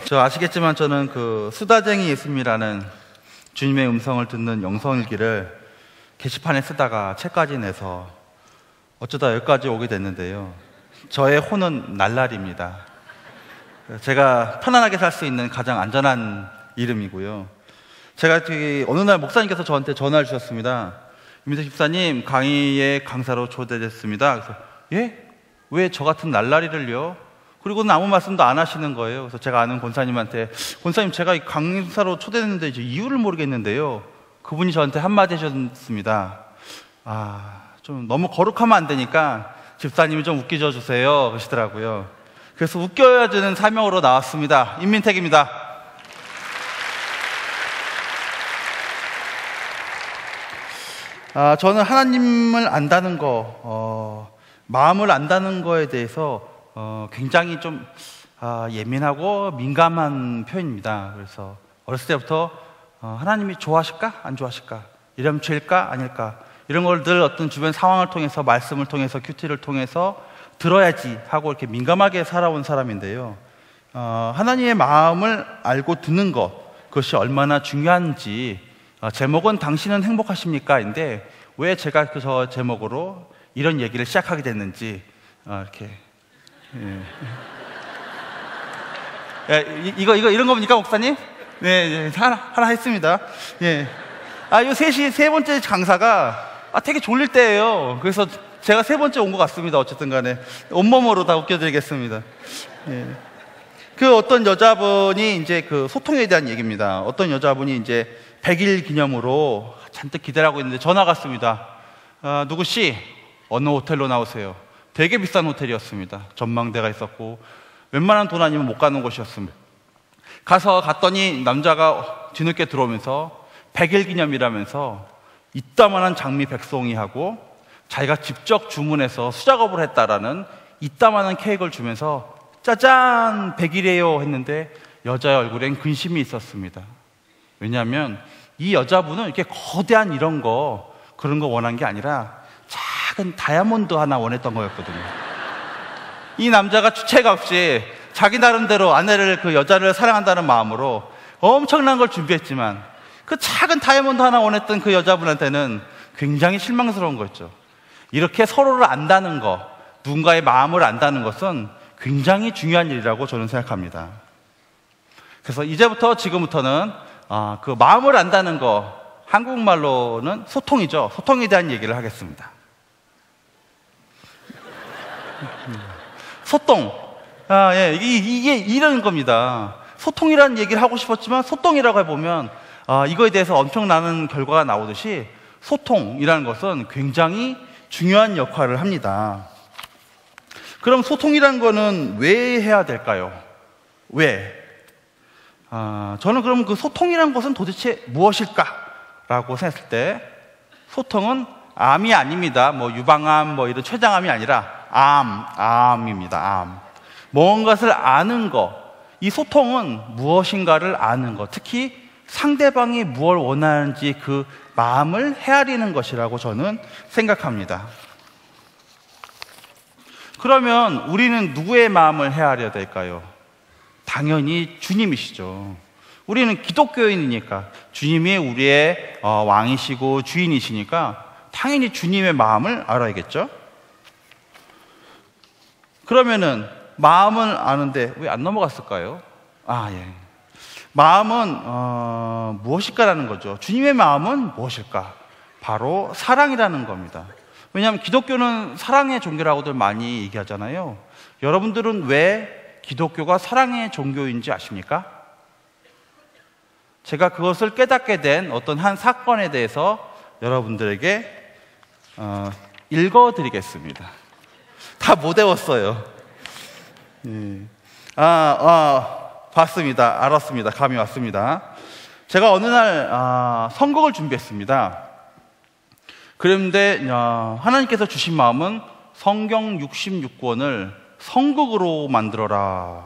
저 아시겠지만 저는 그 수다쟁이 예수님이라는 주님의 음성을 듣는 영성일기를 게시판에 쓰다가 책까지 내서 어쩌다 여기까지 오게 됐는데요. 저의 호는 날라리입니다. 제가 편안하게 살 수 있는 가장 안전한 이름이고요. 제가 어느 날 목사님께서 저한테 전화를 주셨습니다. 임민석 집사님, 강의에 강사로 초대됐습니다. 그래서 예? 왜 저 같은 날라리를요? 그리고는 아무 말씀도 안 하시는 거예요. 그래서 제가 아는 권사님한테, 권사님 제가 강사로 초대됐는데 이제 이유를 모르겠는데요. 그분이 저한테 한마디 해주셨습니다. 좀 너무 거룩하면 안 되니까 집사님이 좀 웃겨줘 주세요 그러시더라고요. 그래서 웃겨야 되는 사명으로 나왔습니다. 임민택입니다. 저는 하나님을 안다는 거, 마음을 안다는 거에 대해서 굉장히 좀 예민하고 민감한 표현입니다. 그래서 어렸을 때부터 하나님이 좋아하실까? 안 좋아하실까? 이러면 죄일까? 아닐까? 이런 걸 늘 어떤 주변 상황을 통해서, 말씀을 통해서, 큐티를 통해서 들어야지 하고 이렇게 민감하게 살아온 사람인데요. 하나님의 마음을 알고 듣는 것, 그것이 얼마나 중요한지, 제목은 당신은 행복하십니까? 인데 왜 제가 저 제목으로 이런 얘기를 시작하게 됐는지 이렇게 이런 겁니까, 목사님? 네, 하나 했습니다. 예. 요 세 번째 강사가 되게 졸릴 때예요. 그래서 제가 세 번째 온 것 같습니다. 어쨌든 간에 온몸으로 다 웃겨드리겠습니다. 예. 그 어떤 여자분이 이제 그 소통에 대한 얘기입니다. 어떤 여자분이 이제 100일 기념으로 잔뜩 기대를 하고 있는데 전화가 왔습니다. 누구씨, 어느 호텔로 나오세요? 되게 비싼 호텔이었습니다. 전망대가 있었고 웬만한 돈 아니면 못 가는 곳이었습니다. 갔더니 남자가 뒤늦게 들어오면서 100일 기념이라면서 이따만한 장미 백송이 하고 자기가 직접 주문해서 수작업을 했다라는 이따만한 케이크를 주면서 짜잔 100일이에요 했는데 여자의 얼굴엔 근심이 있었습니다. 왜냐하면 이 여자분은 이렇게 거대한 그런 거 원한 게 아니라 작은 다이아몬드 하나 원했던 거였거든요. 이 남자가 주책 없이 자기 나름대로 그 여자를 사랑한다는 마음으로 엄청난 걸 준비했지만 그 작은 다이아몬드 하나 원했던 그 여자분한테는 굉장히 실망스러운 거였죠. 이렇게 서로를 안다는 것, 누군가의 마음을 안다는 것은 굉장히 중요한 일이라고 저는 생각합니다. 그래서 지금부터는 그 마음을 안다는 거, 한국말로는 소통이죠. 소통에 대한 얘기를 하겠습니다. 소통. 이게 이런 겁니다. 소통이라는 얘기를 하고 싶었지만 소통이라고 해보면 이거에 대해서 엄청나는 결과가 나오듯이 소통이라는 것은 굉장히 중요한 역할을 합니다. 그럼 소통이라는 거는 왜 해야 될까요? 왜? 저는 그럼 그 소통이라는 것은 도대체 무엇일까라고 생각했을 때 소통은 암이 아닙니다. 유방암 이런 췌장암이 아니라 암입니다. 뭔가를 아는 것. 이 소통은 무엇인가를 아는 것. 특히 상대방이 무엇을 원하는지 그 마음을 헤아리는 것이라고 저는 생각합니다. 그러면 우리는 누구의 마음을 헤아려야 될까요? 당연히 주님이시죠. 우리는 기독교인이니까 주님이 우리의 왕이시고 주인이시니까 당연히 주님의 마음을 알아야겠죠. 그러면은 마음을 아는데 왜 안 넘어갔을까요? 마음은 무엇일까라는 거죠. 주님의 마음은 무엇일까? 바로 사랑이라는 겁니다. 왜냐하면 기독교는 사랑의 종교라고들 많이 얘기하잖아요. 여러분들은 왜 기독교가 사랑의 종교인지 아십니까? 제가 그것을 깨닫게 된 어떤 한 사건에 대해서 여러분들에게 읽어드리겠습니다. 다 못 외웠어요. 봤습니다. 알았습니다. 감이 왔습니다. 제가 어느 날 선곡을 준비했습니다. 그런데 하나님께서 주신 마음은 성경 66권을 선곡으로 만들어라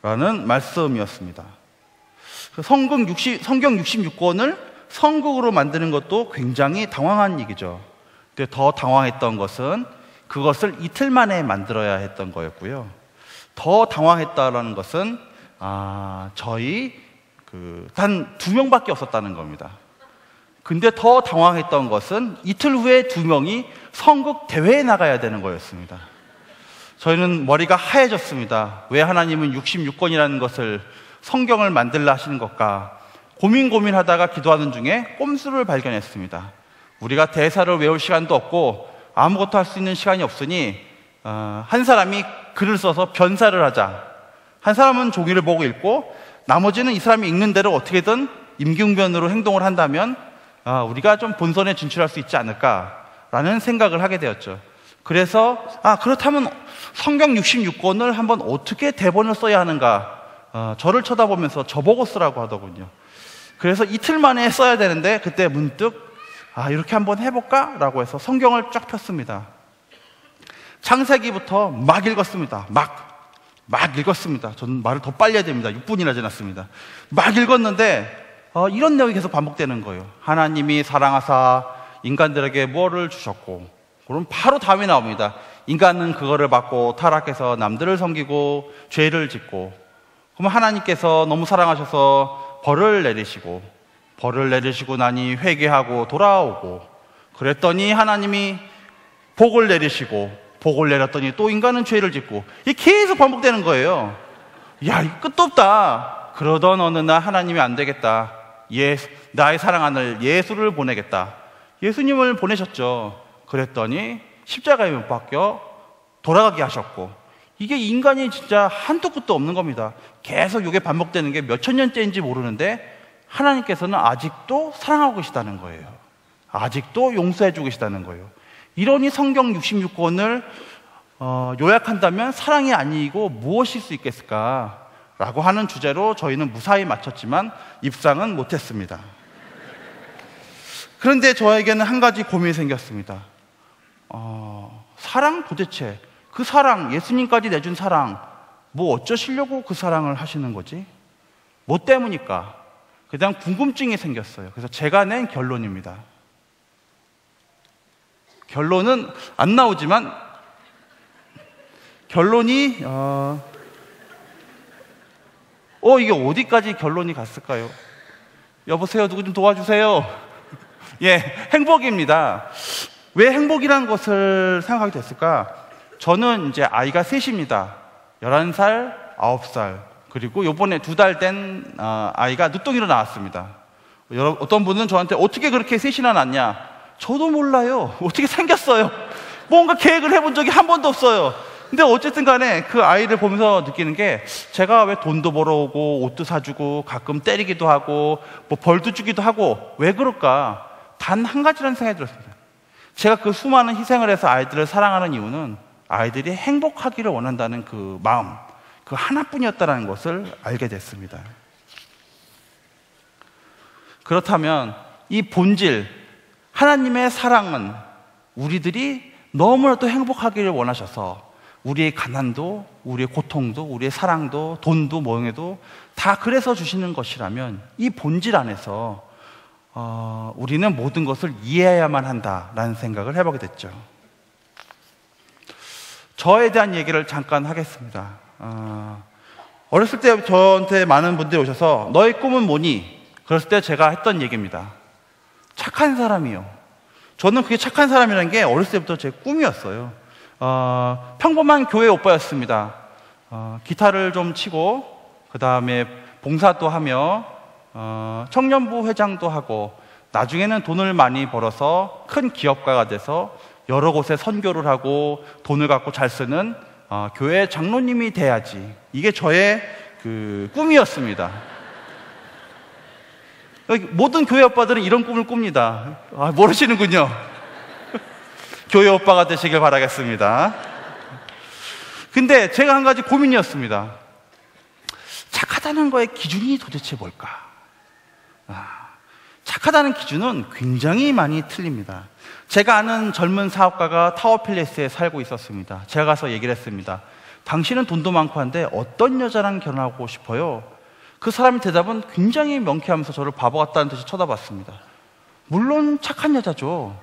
라는 말씀이었습니다. 성경 66권을 선곡으로 만드는 것도 굉장히 당황한 얘기죠. 근데 더 당황했던 것은 그것을 이틀 만에 만들어야 했던 거였고요. 더 당황했다라는 것은 저희 단 2명밖에 없었다는 겁니다. 근데 더 당황했던 것은 이틀 후에 2명이 선국 대회에 나가야 되는 거였습니다. 저희는 머리가 하얘졌습니다. 왜 하나님은 66권이라는 것을 성경을 만들라 하시는 것까 고민하다가 기도하는 중에 꼼수를 발견했습니다. 우리가 대사를 외울 시간도 없고 아무것도 할 수 있는 시간이 없으니 한 사람이 글을 써서 변사를 하자. 한 사람은 종이를 보고 읽고 나머지는 이 사람이 읽는 대로 어떻게든 임기응변으로 행동을 한다면 우리가 좀 본선에 진출할 수 있지 않을까라는 생각을 하게 되었죠. 그래서 그렇다면 성경 66권을 한번 어떻게 대본을 써야 하는가, 저를 쳐다보면서 저보고 쓰라고 하더군요. 그래서 이틀 만에 써야 되는데 그때 문득 이렇게 한번 해볼까? 라고 해서 성경을 쫙 폈습니다. 창세기부터 막 읽었습니다. 막 읽었습니다. 저는 말을 더 빨리 해야 됩니다. 6분이나 지났습니다. 막 읽었는데 이런 내용이 계속 반복되는 거예요. 하나님이 사랑하사 인간들에게 뭐를 주셨고, 그럼 바로 다음에 나옵니다. 인간은 그거를 받고 타락해서 남들을 섬기고 죄를 짓고, 그럼 하나님께서 너무 사랑하셔서 벌을 내리시고 나니 회개하고 돌아오고, 그랬더니 하나님이 복을 내리시고 복을 내렸더니 또 인간은 죄를 짓고, 이게 계속 반복되는 거예요. 야, 이거 끝도 없다. 그러던 어느 날 하나님이 안 되겠다. 나의 사랑하는 예수를 보내겠다. 예수님을 보내셨죠. 그랬더니 십자가에 못 박혀 돌아가게 하셨고, 이게 인간이 진짜 한도 끝도 없는 겁니다. 계속 이게 반복되는 게 몇천 년째인지 모르는데 하나님께서는 아직도 사랑하고 계시다는 거예요. 아직도 용서해 주고 계시다는 거예요. 이러니 성경 66권을 요약한다면 사랑이 아니고 무엇일 수 있겠을까? 라고 하는 주제로 저희는 무사히 마쳤지만 입상은 못했습니다. 그런데 저에게는 한 가지 고민이 생겼습니다. 사랑 도대체, 그 사랑, 예수님까지 내준 사랑, 뭐 어쩌시려고 그 사랑을 하시는 거지? 뭐 때문일까? 그냥 궁금증이 생겼어요. 그래서 제가 낸 결론입니다. 결론은 안 나오지만 결론이 이게 어디까지 결론이 갔을까요? 여보세요, 누구 좀 도와주세요. 예, 행복입니다. 왜 행복이라는 것을 생각하게 됐을까? 저는 이제 아이가 셋입니다. 11살, 9살, 그리고 요번에 2달 된 아이가 늦둥이로 나왔습니다. 어떤 분은 저한테 어떻게 그렇게 셋이나 낳냐? 저도 몰라요. 어떻게 생겼어요? 뭔가 계획을 해본 적이 한 번도 없어요. 근데 어쨌든 간에 그 아이를 보면서 느끼는 게, 제가 왜 돈도 벌어오고 옷도 사주고 가끔 때리기도 하고 뭐 벌도 주기도 하고 왜 그럴까? 단 한 가지라는 생각이 들었습니다. 제가 그 수많은 희생을 해서 아이들을 사랑하는 이유는 아이들이 행복하기를 원한다는 그 마음, 그 하나뿐이었다는 것을 알게 됐습니다. 그렇다면 이 본질, 하나님의 사랑은 우리들이 너무나도 행복하기를 원하셔서 우리의 가난도, 우리의 고통도, 우리의 사랑도, 돈도, 명예도 다 그래서 주시는 것이라면 이 본질 안에서 우리는 모든 것을 이해해야만 한다라는 생각을 해보게 됐죠. 저에 대한 얘기를 잠깐 하겠습니다. 어렸을 때 저한테 많은 분들이 오셔서 너의 꿈은 뭐니? 그랬을 때 제가 했던 얘기입니다. 착한 사람이요. 저는 그게 착한 사람이라는 게 어렸을 때부터 제 꿈이었어요. 평범한 교회 오빠였습니다. 기타를 좀 치고, 그 다음에 봉사도 하며, 청년부 회장도 하고, 나중에는 돈을 많이 벌어서 큰 기업가가 돼서 여러 곳에 선교를 하고 돈을 갖고 잘 쓰는 교회 장로님이 돼야지. 이게 저의 그 꿈이었습니다. 모든 교회 오빠들은 이런 꿈을 꿉니다. 모르시는군요. 교회 오빠가 되시길 바라겠습니다. 근데 제가 한 가지 고민이었습니다. 착하다는 거의 기준이 도대체 뭘까? 착하다는 기준은 굉장히 많이 틀립니다. 제가 아는 젊은 사업가가 타워팰리스에 살고 있었습니다. 제가 가서 얘기를 했습니다. 당신은 돈도 많고 한데 어떤 여자랑 결혼하고 싶어요? 그 사람의 대답은 굉장히 명쾌하면서 저를 바보 같다는 듯이 쳐다봤습니다. 물론 착한 여자죠.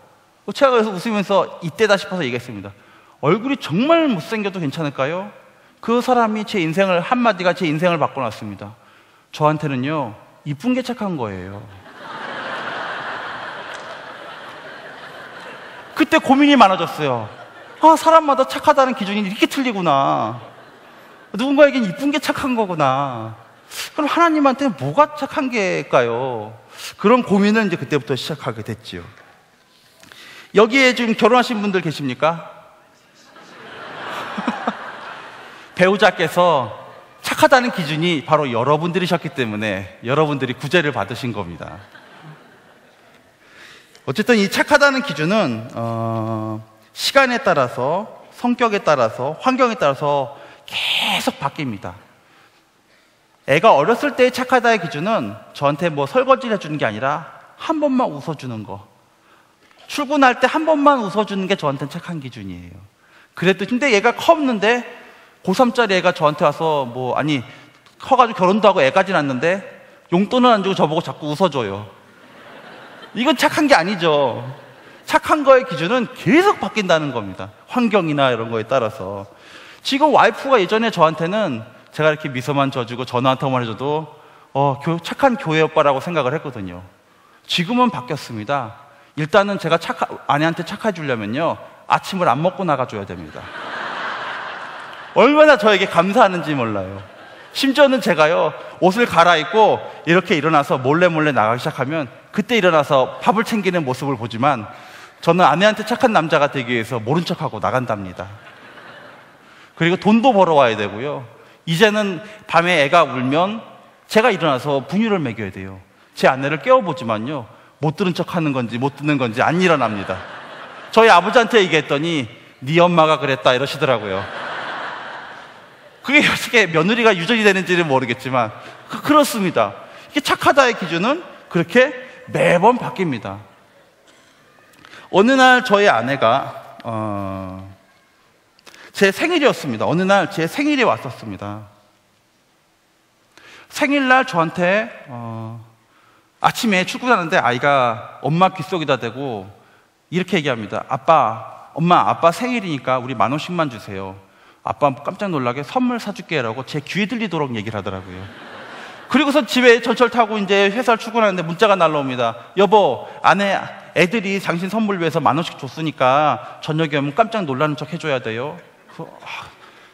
제가 그래서 웃으면서 이때다 싶어서 얘기했습니다. 얼굴이 정말 못생겨도 괜찮을까요? 그 사람이 제 인생을, 한마디가 제 인생을 바꿔놨습니다. 저한테는요, 이쁜 게 착한 거예요. 그때 고민이 많아졌어요. 아, 사람마다 착하다는 기준이 이렇게 틀리구나. 누군가에겐 이쁜 게 착한 거구나. 그럼 하나님한테는 뭐가 착한 게일까요? 그런 고민을 이제 그때부터 시작하게 됐지요. 여기에 지금 결혼하신 분들 계십니까? 배우자께서 착하다는 기준이 바로 여러분들이셨기 때문에 여러분들이 구제를 받으신 겁니다. 어쨌든 이 착하다는 기준은 시간에 따라서, 성격에 따라서, 환경에 따라서 계속 바뀝니다. 애가 어렸을 때의 착하다의 기준은 저한테 뭐 설거지를 해주는 게 아니라 한 번만 웃어주는 거, 출근할 때 한 번만 웃어주는 게 저한테는 착한 기준이에요. 그래도 근데 얘가 컸는데 고3짜리 애가 저한테 와서 커가지고 결혼도 하고 애까지 낳았는데 용돈은 안 주고 저보고 자꾸 웃어줘요. 이건 착한 게 아니죠. 착한 거의 기준은 계속 바뀐다는 겁니다. 환경이나 이런 거에 따라서. 지금 와이프가 예전에 저한테는 제가 이렇게 미소만 져주고 전화 한 통만 해줘도 착한 교회 오빠라고 생각을 했거든요. 지금은 바뀌었습니다. 일단은 제가 아내한테 착해 주려면요, 아침을 안 먹고 나가줘야 됩니다. 얼마나 저에게 감사하는지 몰라요. 심지어는 제가요, 옷을 갈아입고 이렇게 일어나서 몰래 나가기 시작하면 그때 일어나서 밥을 챙기는 모습을 보지만 저는 아내한테 착한 남자가 되기 위해서 모른 척하고 나간답니다. 그리고 돈도 벌어와야 되고요. 이제는 밤에 애가 울면 제가 일어나서 분유를 먹여야 돼요. 제 아내를 깨워보지만요, 못 들은 척하는 건지 못 듣는 건지 안 일어납니다. 저희 아버지한테 얘기했더니 네 엄마가 그랬다 이러시더라고요. 그게 어떻게 며느리가 유전이 되는지는 모르겠지만 그렇습니다. 이게 착하다의 기준은 그렇게 매번 바뀝니다. 어느 날 저희 아내가 제 생일이었습니다. 어느 날 제 생일이 왔었습니다. 생일날 저한테 아침에 출근하는데 아이가 엄마 귓속에다 대고 이렇게 얘기합니다. 엄마, 아빠 생일이니까 우리 10,000원씩만 주세요. 아빠 깜짝 놀라게 선물 사줄게 라고 제 귀에 들리도록 얘기를 하더라고요. 그리고서 집에 전철 타고 이제 회사를 출근하는데 문자가 날라옵니다. 여보, 애들이 당신 선물 위해서 10,000원씩 줬으니까 저녁에 오면 깜짝 놀라는 척 해줘야 돼요.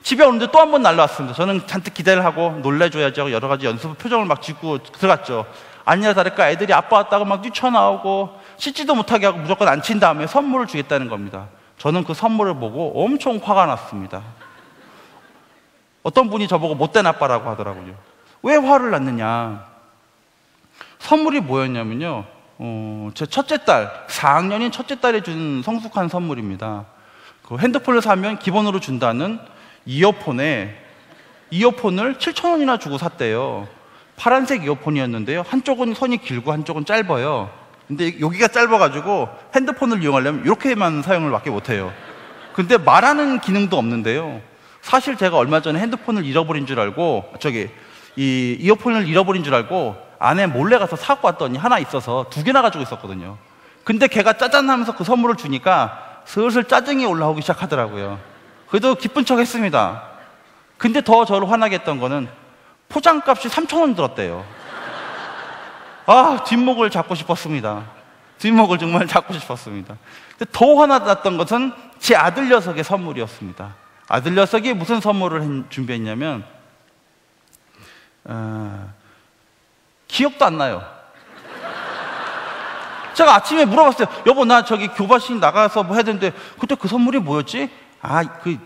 집에 오는데 또 한 번 날라왔습니다. 저는 잔뜩 기대를 하고 놀래줘야죠. 여러 가지 연습 표정을 막 짓고 들어갔죠. 아니나 다를까 애들이 아빠 왔다고 막 뛰쳐나오고 씻지도 못하게 하고 무조건 앉힌 다음에 선물을 주겠다는 겁니다. 저는 그 선물을 보고 엄청 화가 났습니다. 어떤 분이 저보고 못된 아빠라고 하더라고요. 왜 화를 났느냐? 선물이 뭐였냐면요, 제 첫째 딸, 4학년인 첫째 딸이 준 성숙한 선물입니다. 그 핸드폰을 사면 기본으로 준다는 이어폰을 7,000원이나 주고 샀대요. 파란색 이어폰이었는데요, 한쪽은 선이 길고 한쪽은 짧아요. 근데 여기가 짧아가지고 핸드폰을 이용하려면 이렇게만 사용을 밖에 못해요. 근데 말하는 기능도 없는데요, 사실 제가 얼마 전에 핸드폰을 잃어버린 줄 알고 이 이어폰을 잃어버린 줄 알고 아내 몰래 가서 사고 왔더니 하나 있어서 2개나 가지고 있었거든요. 근데 걔가 짜잔 하면서 그 선물을 주니까 슬슬 짜증이 올라오기 시작하더라고요. 그래도 기쁜 척 했습니다. 근데 더 저를 화나게 했던 거는 포장값이 3,000원 들었대요. 뒷목을 잡고 싶었습니다. 뒷목을 정말 잡고 싶었습니다. 근데 더 화났던 것은 제 아들 녀석의 선물이었습니다. 아들 녀석이 무슨 선물을 준비했냐면 기억도 안 나요. 제가 아침에 물어봤어요. 여보, 나 교과식 나가서 뭐 해야 되는데 그때 그 선물이 뭐였지? 그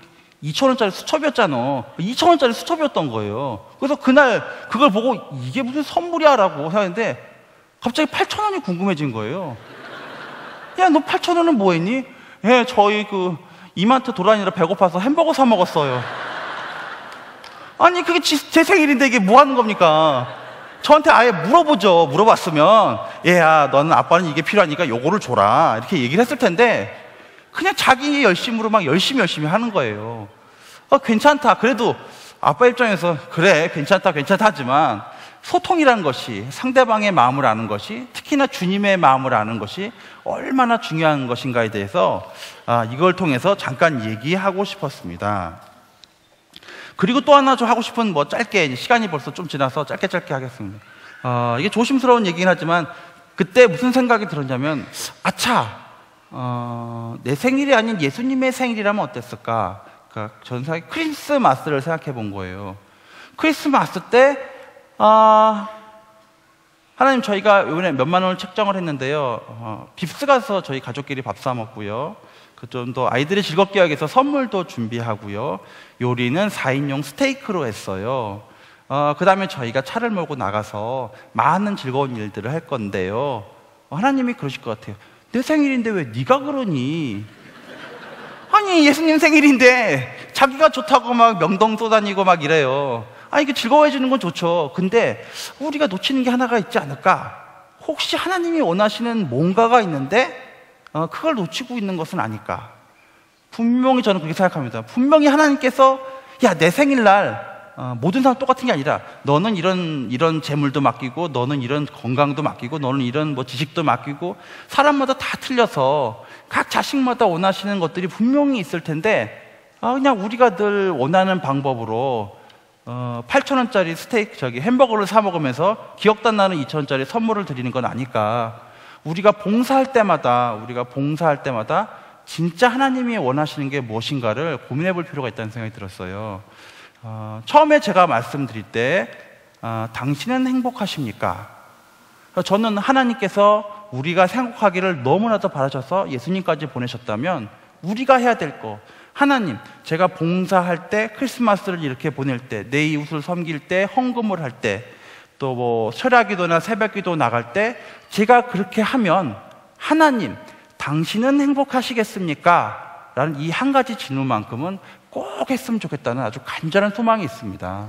2,000원짜리 수첩이었잖아. 2,000원짜리 수첩이었던 거예요. 그래서 그날 그걸 보고 이게 무슨 선물이야 라고 하는데 갑자기 8,000원이 궁금해진 거예요. 야, 너 8,000원은 뭐 했니? 예, 저희 이마트 돌아다니느라 배고파서 햄버거 사 먹었어요. 아니, 그게 제 생일인데 이게 뭐 하는 겁니까? 저한테 아예 물어봤으면 얘야, 너는 아빠는 이게 필요하니까 요거를 줘라 이렇게 얘기를 했을 텐데 그냥 자기 열심으로 막 열심히 하는 거예요. 괜찮다. 그래도 아빠 입장에서 그래, 괜찮다 하지만 소통이라는 것이, 상대방의 마음을 아는 것이, 특히나 주님의 마음을 아는 것이 얼마나 중요한 것인가에 대해서 이걸 통해서 잠깐 얘기하고 싶었습니다. 그리고 또 하나 좀 하고 싶은 뭐 짧게, 시간이 벌써 좀 지나서 짧게 하겠습니다. 이게 조심스러운 얘기긴 하지만 그때 무슨 생각이 들었냐면, 아차, 내 생일이 아닌 예수님의 생일이라면 어땠을까? 그러니까 전사의 크리스마스를 생각해 본 거예요. 크리스마스 때 하나님, 저희가 이번에 몇만 원을 책정을 했는데요. 빕스 가서 저희 가족끼리 밥 사 먹고요. 그 좀 더 아이들이 즐겁게 하기 위해서 선물도 준비하고요. 요리는 4인용 스테이크로 했어요. 그 다음에 저희가 차를 몰고 나가서 많은 즐거운 일들을 할 건데요. 하나님이 그러실 것 같아요. 내 생일인데 왜 네가 그러니? 아니, 예수님 생일인데 자기가 좋다고 막 명동 쏘다니고 막 이래요. 이게 즐거워해 주는 건 좋죠. 근데 우리가 놓치는 게 하나가 있지 않을까? 혹시 하나님이 원하시는 뭔가가 있는데 그걸 놓치고 있는 것은 아닐까? 분명히 저는 그렇게 생각합니다. 분명히 하나님께서, 야, 내 생일날 모든 사람 똑같은 게 아니라 너는 이런 재물도 맡기고, 너는 이런 건강도 맡기고, 너는 이런 뭐 지식도 맡기고, 사람마다 다 틀려서 각 자식마다 원하시는 것들이 분명히 있을 텐데 그냥 우리가 늘 원하는 방법으로 8,000원짜리 스테이크 햄버거를 사 먹으면서 기억도 안 나는 2,000원짜리 선물을 드리는 건 아닐까? 우리가 봉사할 때마다 진짜 하나님이 원하시는 게 무엇인가를 고민해 볼 필요가 있다는 생각이 들었어요. 처음에 제가 말씀드릴 때 당신은 행복하십니까? 저는 하나님께서 우리가 행복하기를 너무나도 바라셔서 예수님까지 보내셨다면 우리가 해야 될 거, 하나님, 제가 봉사할 때, 크리스마스를 이렇게 보낼 때, 내 이웃을 섬길 때, 헌금을 할 때, 또 뭐 철야기도나 새벽기도 나갈 때 제가 그렇게 하면 하나님, 당신은 행복하시겠습니까? 라는 이 한 가지 질문만큼은 꼭 했으면 좋겠다는 아주 간절한 소망이 있습니다.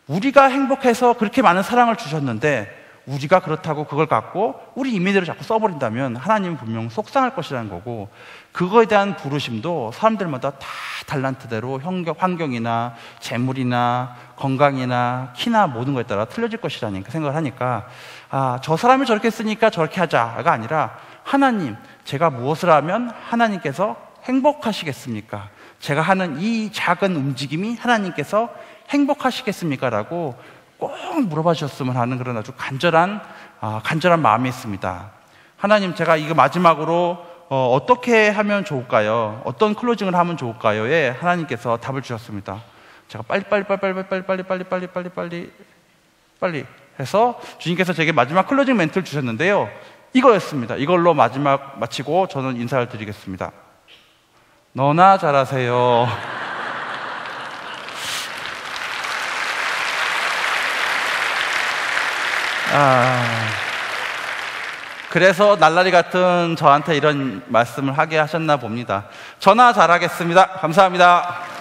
우리가 행복해서 그렇게 많은 사랑을 주셨는데 우리가 그렇다고 그걸 갖고 우리 임의대로 자꾸 써버린다면 하나님은 분명 속상할 것이라는 거고, 그거에 대한 부르심도 사람들마다 다 달란트대로 환경이나 재물이나 건강이나 키나 모든 것에 따라 틀려질 것이라는 생각을 하니까 저 사람이 저렇게 했으니까 저렇게 하자가 아니라, 하나님, 제가 무엇을 하면 하나님께서 행복하시겠습니까? 제가 하는 이 작은 움직임이 하나님께서 행복하시겠습니까? 라고 꼭 물어봐 주셨으면 하는 그런 아주 간절한 마음이 있습니다. 하나님, 제가 이거 마지막으로 어떻게 하면 좋을까요? 어떤 클로징을 하면 좋을까요?에 하나님께서 답을 주셨습니다. 제가 빨리 해서 주님께서 제게 마지막 클로징 멘트를 주셨는데요. 이거였습니다. 이걸로 마지막 마치고 저는 인사를 드리겠습니다. 너나 잘하세요. 그래서 날라리 같은 저한테 이런 말씀을 하게 하셨나 봅니다. 저나 잘하겠습니다. 감사합니다.